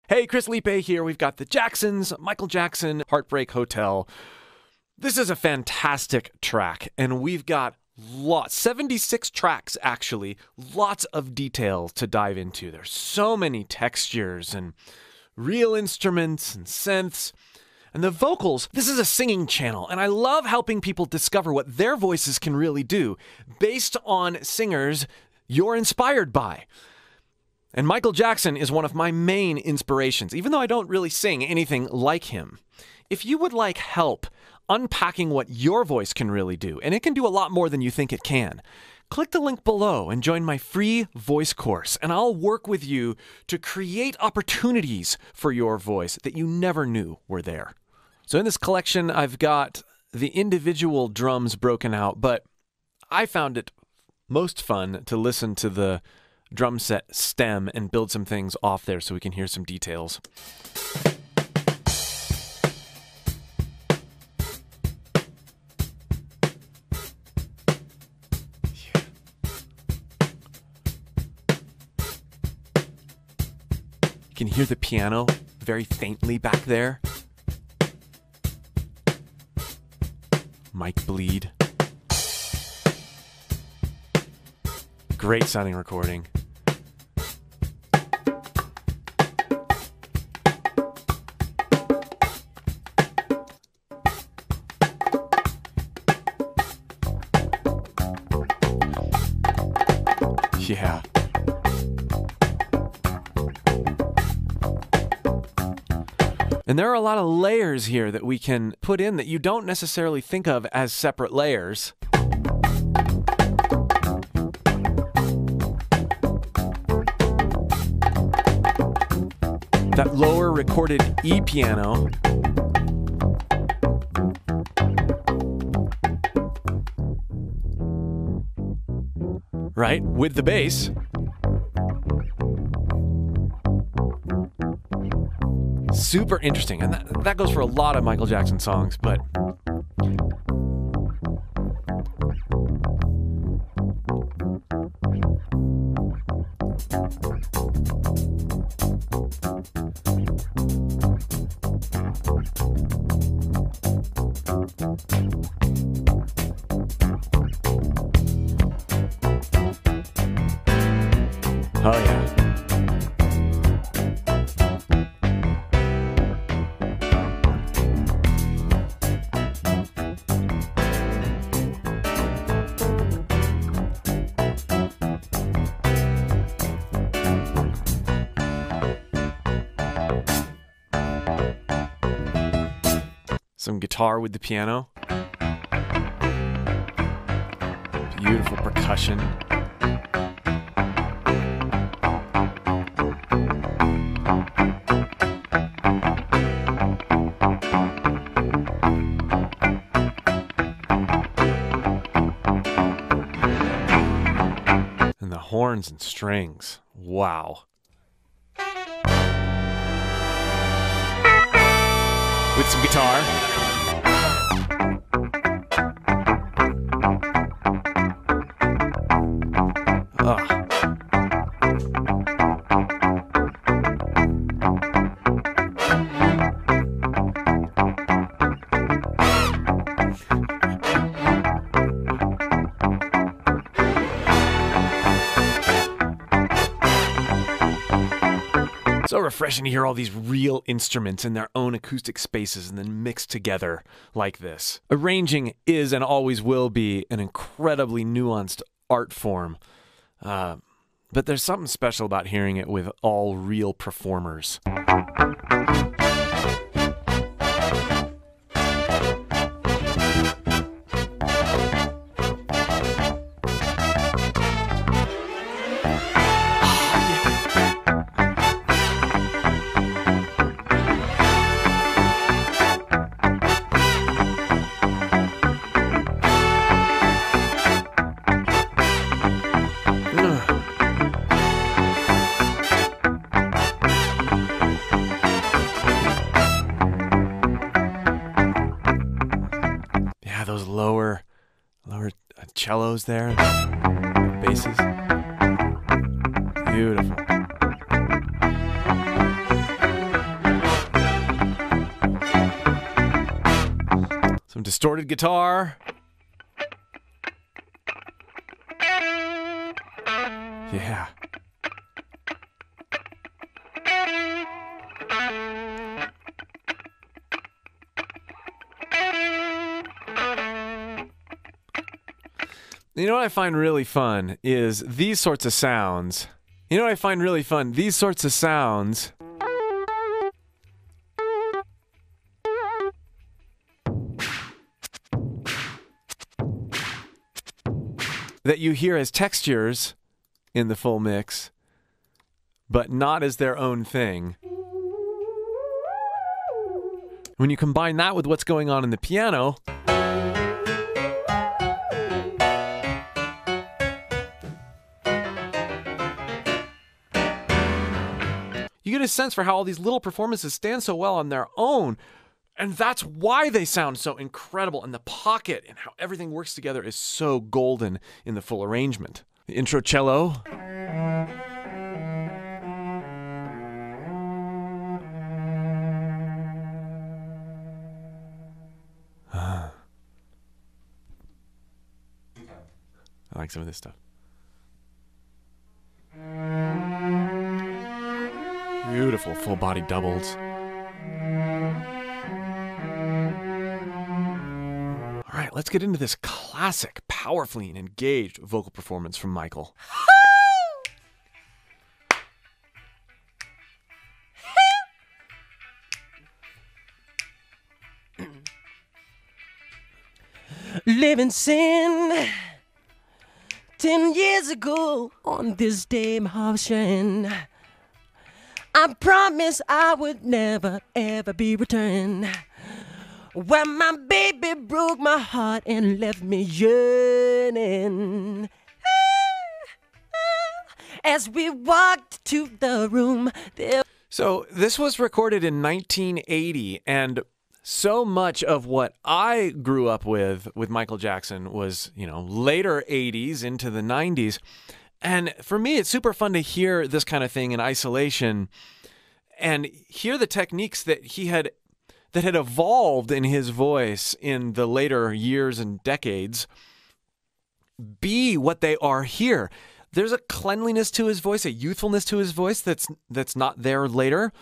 Hey, Chris Lipe here. We've got the Jacksons, Michael Jackson, Heartbreak Hotel. This is a fantastic track, and we've got 76 tracks actually, lots of detail to dive into. There's so many textures and real instruments and synths. And the vocals, this is a singing channel, and I love helping people discover what their voices can really do based on singers you're inspired by. And Michael Jackson is one of my main inspirations, even though I don't really sing anything like him. If you would like help unpacking what your voice can really do, and it can do a lot more than you think it can, click the link below and join my free voice course, and I'll work with you to create opportunities for your voice that you never knew were there. So in this collection, I've got the individual drums broken out, but I found it most fun to listen to the drum set stem and build some things off there so we can hear some details. You can hear the piano very faintly back there. Mic bleed. Great sounding recording. Yeah. And there are a lot of layers here that we can put in that you don't necessarily think of as separate layers. That lower recorded E piano. Right, with the bass. Super interesting, and that goes for a lot of Michael Jackson songs, but oh yeah. Some guitar with the piano. Beautiful percussion. And the horns and strings. Wow. With some guitar. So refreshing to hear all these real instruments in their own acoustic spaces and then mixed together like this. Arranging is and always will be an incredibly nuanced art form, but there's something special about hearing it with all real performers. Those lower cellos there, basses, beautiful. distorted guitar. Yeah. You know what I find really fun is these sorts of sounds. You know what I find really fun? These sorts of sounds that you hear as textures in the full mix, but not as their own thing. When you combine that with what's going on in the piano, you get a sense for how all these little performances stand so well on their own. And that's why they sound so incredible. And the pocket and how everything works together is so golden in the full arrangement. The intro cello. I like some of this stuff. Beautiful full body doubles. All right, let's get into this classic, powerfully and engaged vocal performance from Michael. Living sin 10 years ago on this day, Martian. I promised I would never, ever be returned. When my baby broke my heart and left me yearning. As we walked to the room, there... So this was recorded in 1980, and so much of what I grew up with Michael Jackson was, you know, later 80s into the 90s. And for me, it's super fun to hear this kind of thing in isolation and hear the techniques that had evolved in his voice in the later years and decades be what they are here. There's a cleanliness to his voice, a youthfulness to his voice that's not there later.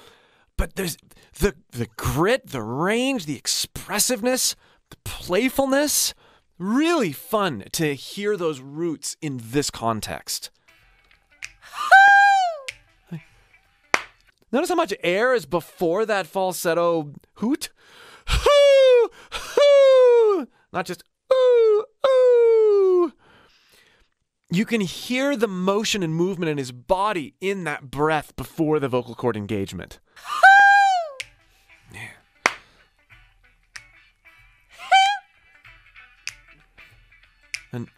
But there's the grit, the range, the expressiveness, the playfulness. Really fun to hear those roots in this context. Notice how much air is before that falsetto hoot. Hoo, hoo, not just ooh, ooh. You can hear the motion and movement in his body in that breath before the vocal cord engagement. Yeah. And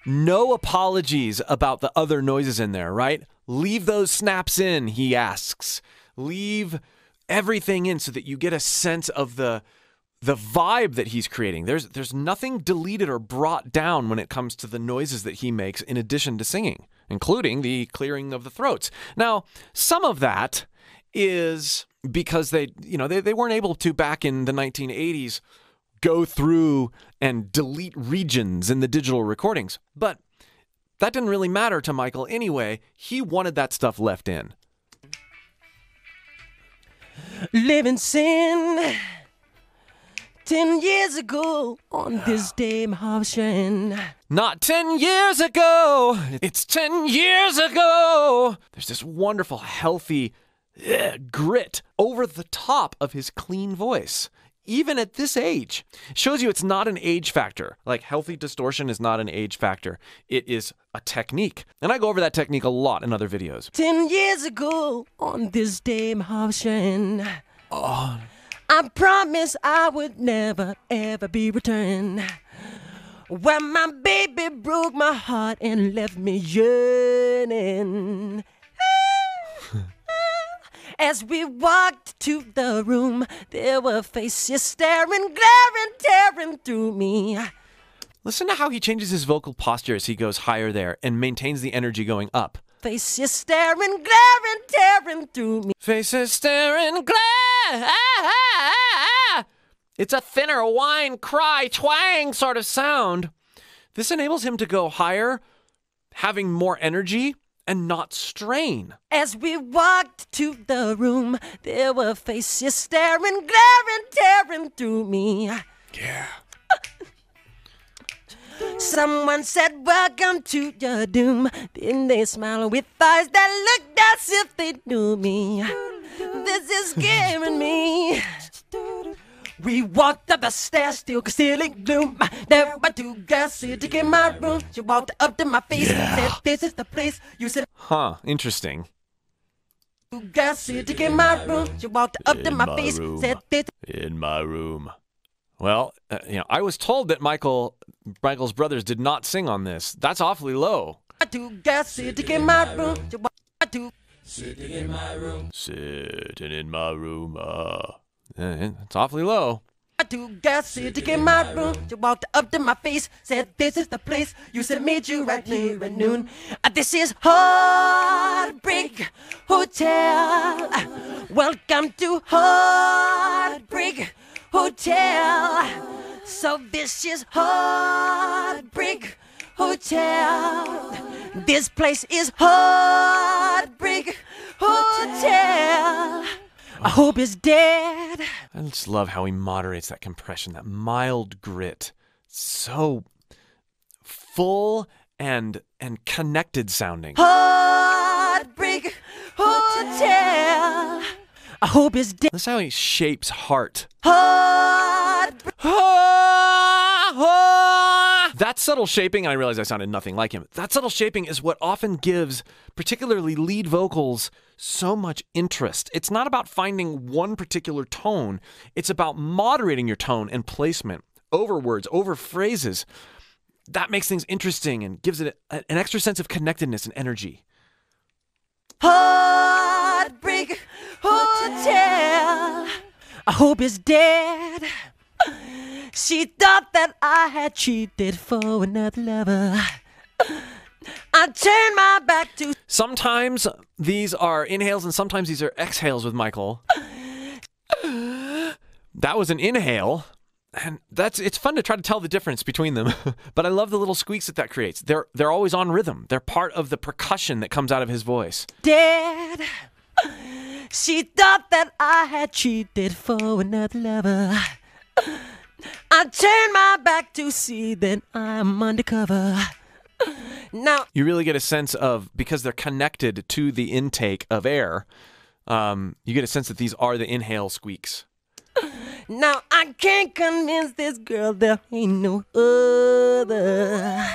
no apologies about the other noises in there, right? Leave those snaps in, he asks. Leave everything in so that you get a sense of the vibe that he's creating. There's nothing deleted or brought down when it comes to the noises that he makes in addition to singing, including the clearing of the throats. Now, some of that is because they weren't able to, back in the 1980s, go through and delete regions in the digital recordings. But that didn't really matter to Michael anyway. He wanted that stuff left in. Living sin 10 years ago on this day, Martian. Not 10 years ago. It's 10 years ago. There's this wonderful, healthy grit over the top of his clean voice. Even at this age, shows you it's not an age factor. Like, healthy distortion is not an age factor. It is a technique. And I go over that technique a lot in other videos. 10 years ago on this day, Martian. Oh. I promised I would never, ever be returned. When my baby broke my heart and left me yearning. As we walked to the room, there were faces staring, glaring, tearing through me. Listen to how he changes his vocal posture as he goes higher there and maintains the energy going up. Faces staring, glaring, tearing through me. Faces staring, glare. It's a thinner whine, cry, twang sort of sound. This enables him to go higher, having more energy and not strain. As we walked to the room, there were faces staring, glaring, tearing through me. Yeah. Someone said, welcome to your doom. Then they smiled with eyes that looked as if they knew me. This is scaring me. We walked up the stairs, still concealing gloom. There were two girls sitting in my room. She walked up to my face and said, this is the place. You said, huh, interesting. two girls sitting in my room. She walked up to my face and said, this in my room. Well, I was told that Michael's brothers did not sing on this. That's awfully low. two girls sitting in my room. She walked to Sitting in my room. Sitting in my room. It's awfully low. two girls sitting in my room. She walked up to my face, said, this is the place. You said, meet you right here at noon. This is Heartbreak Hotel. Welcome to Heartbreak Hotel. So this is Heartbreak Hotel. This place is Heartbreak Hotel. I hope it's dead. I just love how he moderates that compression, that mild grit. So full and connected sounding. Heartbreak Hotel. I hope it's dead. That's how he shapes heart. Heartbreak. That subtle shaping, I realize I sounded nothing like him. That subtle shaping is what often gives, particularly lead vocals, so much interest. It's not about finding one particular tone. It's about moderating your tone and placement over words, over phrases. That makes things interesting and gives it an extra sense of connectedness and energy. Heartbreak Hotel. I hope it's dead. She thought that I had cheated for another lover. I turned my back to. Sometimes these are inhales and sometimes these are exhales with Michael. That was an inhale. And it's fun to try to tell the difference between them. But I love the little squeaks that creates. They're always on rhythm. They're part of the percussion that comes out of his voice. Dead. She thought that I had cheated for another lover. I turned my back to see that I'm undercover. Now you really get a sense of, because they're connected to the intake of air, you get a sense that these are the inhale squeaks. Now I can't convince this girl there ain't no other.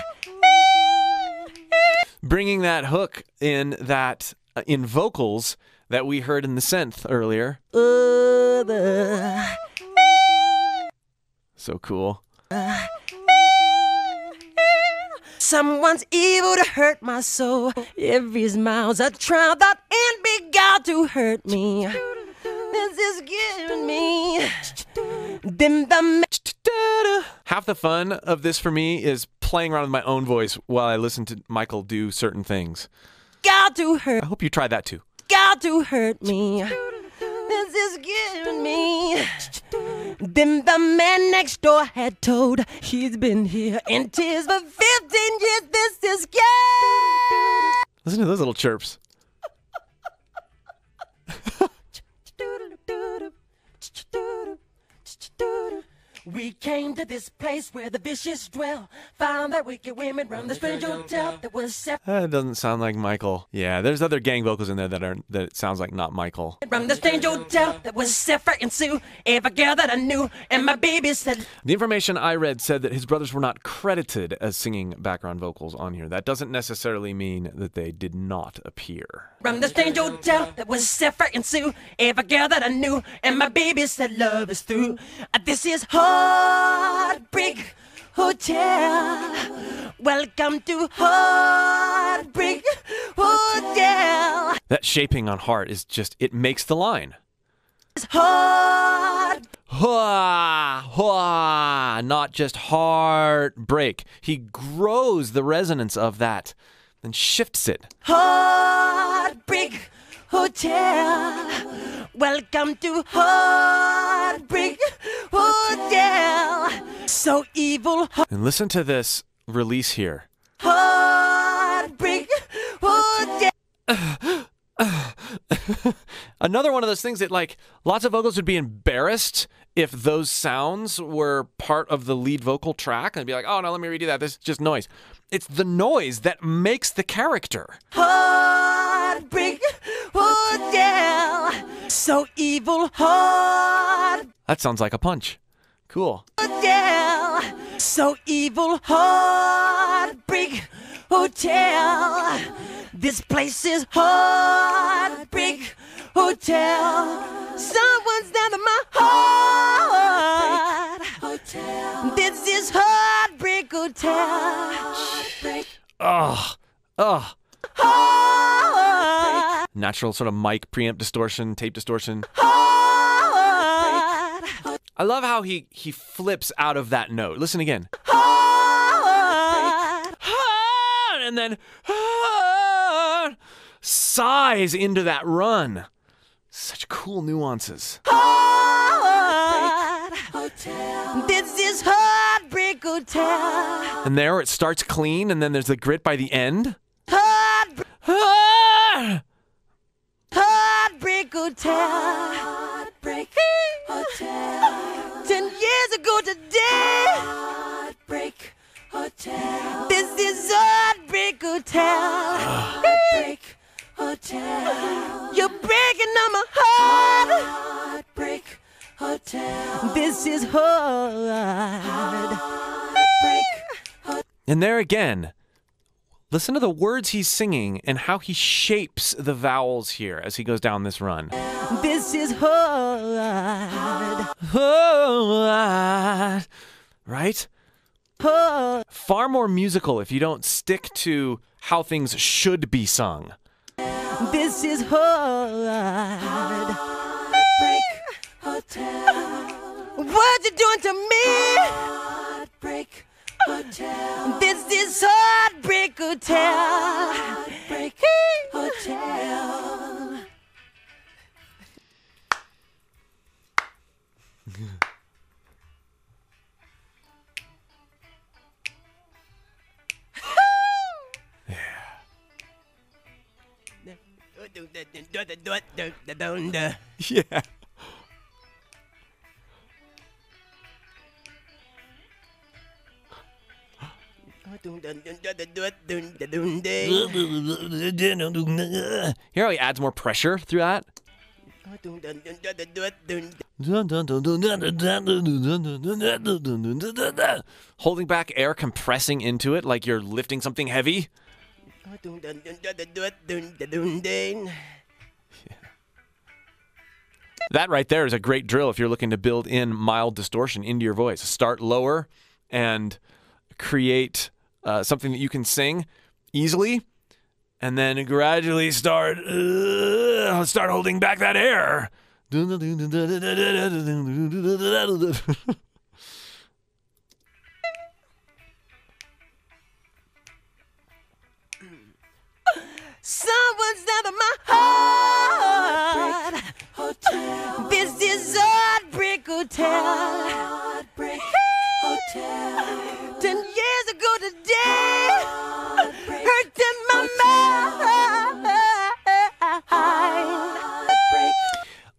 Bringing that hook in vocals that we heard in the synth earlier. Other. So cool. Someone's evil to hurt my soul. Every smile's a trial that ain't begun to hurt me. This is giving me. Half the fun of this for me is playing around with my own voice while I listen to Michael do certain things. Got to hurt. I hope you try that too. Got to hurt me. This is giving me. Then the man next door had told he's been here in tears for 15 years. This is scary. Listen to those little chirps. We came to this place where the vicious dwell. Found that wicked women run the strange hotel that was set. That doesn't sound like Michael. Yeah, there's other gang vocals in there that sounds like not Michael. From the strange hotel that was Zephyr and Sue. Every girl that I knew, and my baby said. The information I read said that his brothers were not credited as singing background vocals on here. That doesn't necessarily mean that they did not appear. From the strange hotel that was Zephyr and Sue. Every girl that I knew, and my baby said love is through. This is Heartbreak Hotel. Welcome to Heartbreak Hotel. That shaping on heart is just, it makes the line. It's heart. Hua, hua, not just heartbreak. He grows the resonance of that, then shifts it. Heartbreak Hotel. Welcome to Heartbreak hotel. So evil, And listen to this release here. heartbreak hotel. Another one of those things that, like, lots of vocals would be embarrassed if those sounds were part of the lead vocal track and be like, oh no, let me redo that. This is just noise. It's the noise that makes the character. Heartbreak hotel. So evil, heart That sounds like a punch. Cool. hotel. So evil, heartbreak hotel. This place is Heartbreak Hotel. Someone's down to my heart. Hotel. This is Heartbreak Hotel. Heartbreak. Heart. Natural sort of mic preamp distortion, tape distortion. Heart. I love how he flips out of that note. Listen again. Heart. And then sighs into that run. Such cool nuances. Heart. Hotel. This is Heartbreak Hotel. And there it starts clean, and then there's the grit by the end. Heartbreak. Ah! Heartbreak Hotel. Heartbreak Hotel. 10 years ago today. Heartbreak Hotel. This is Heartbreak Hotel. Heartbreak Hotel. You're breaking on my heart. Heartbreak Hotel. This is hard. Heartbreak Hotel. And there again, listen to the words he's singing and how he shapes the vowels here as he goes down this run. This is hard. Right? Hard. Far more musical if you don't stick to how things should be sung. This is hard. Heartbreak Hotel. What you doing to me? Heartbreak Hotel. This is Heartbreak Hotel. Heartbreak Hotel. Yeah. Here how he adds more pressure through that. Holding back air, compressing into it like you're lifting something heavy. That right there is a great drill if you're looking to build in mild distortion into your voice. Start lower and create something that you can sing easily, and then gradually start holding back that air. Someone's down to my heart. Hotel. This is Heartbreak Hotel. Heartbreak Hotel. 10 years ago today. Hurting my mind.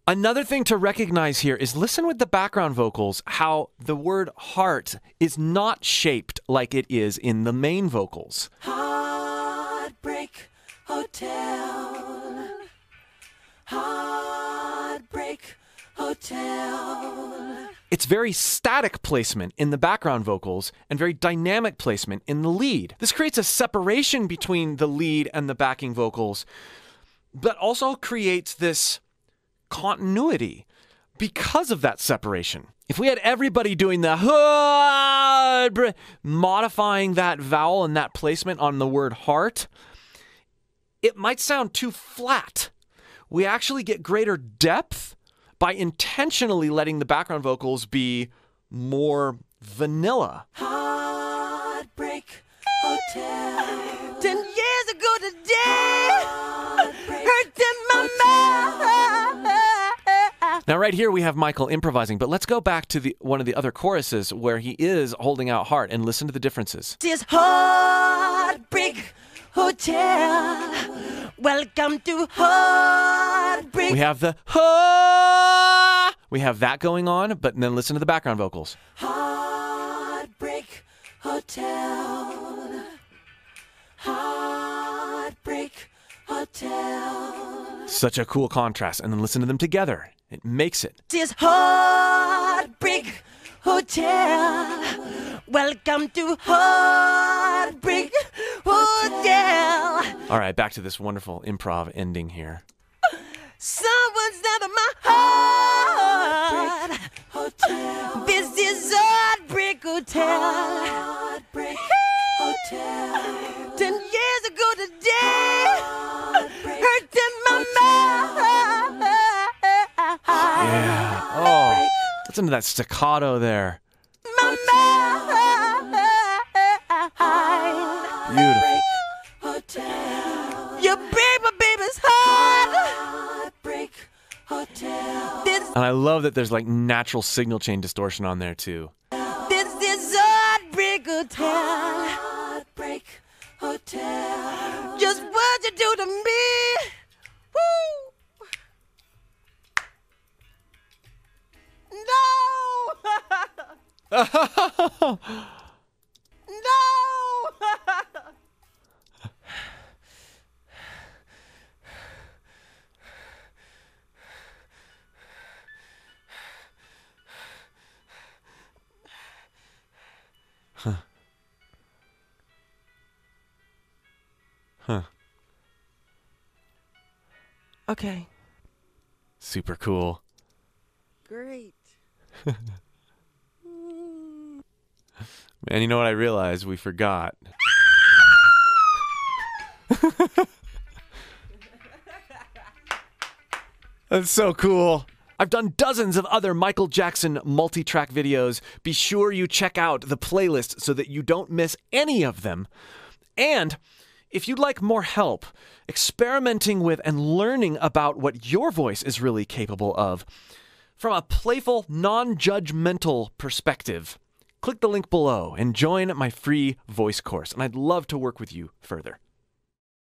Another thing to recognize here is listen with the background vocals, how the word heart is not shaped like it is in the main vocals. Heartbreak Hotel. Heartbreak Hotel. It's very static placement in the background vocals and very dynamic placement in the lead. This creates a separation between the lead and the backing vocals, but also creates this continuity because of that separation. If we had everybody doing the modifying that vowel and that placement on the word heart, it might sound too flat. We actually get greater depth by intentionally letting the background vocals be more vanilla. Heartbreak Hotel. 10 years ago today. Hurting my Now, right here, we have Michael improvising, but let's go back to one of the other choruses where he is holding out heart and listen to the differences. This Heartbreak Hotel. Welcome to Heartbreak. We have the we have that going on, but then listen to the background vocals. Heartbreak Hotel. Heartbreak Hotel. Such a cool contrast, and then listen to them together. It makes it. This Heartbreak Hotel. Welcome to Heartbreak Hotel. All right, back to this wonderful improv ending here. Someone's out of my heart. Hotel. This is Heartbreak Hotel. Heartbreak Hotel. 10 years ago today, hurting my mind. Yeah. Oh, listen to that staccato there. My mind. Beautiful. You break my baby's heart. Heartbreak Hotel. And I love that there's like natural signal chain distortion on there too. This is Heartbreak Hotel. Heartbreak Hotel. Just what you do to me. Woo! No! No! Huh. Okay. Super cool. Great. Man, you know what I realized? We forgot. That's so cool. I've done dozens of other Michael Jackson multi-track videos. Be sure you check out the playlist so that you don't miss any of them. And if you'd like more help experimenting with and learning about what your voice is really capable of from a playful, non-judgmental perspective, click the link below and join my free voice course. And I'd love to work with you further.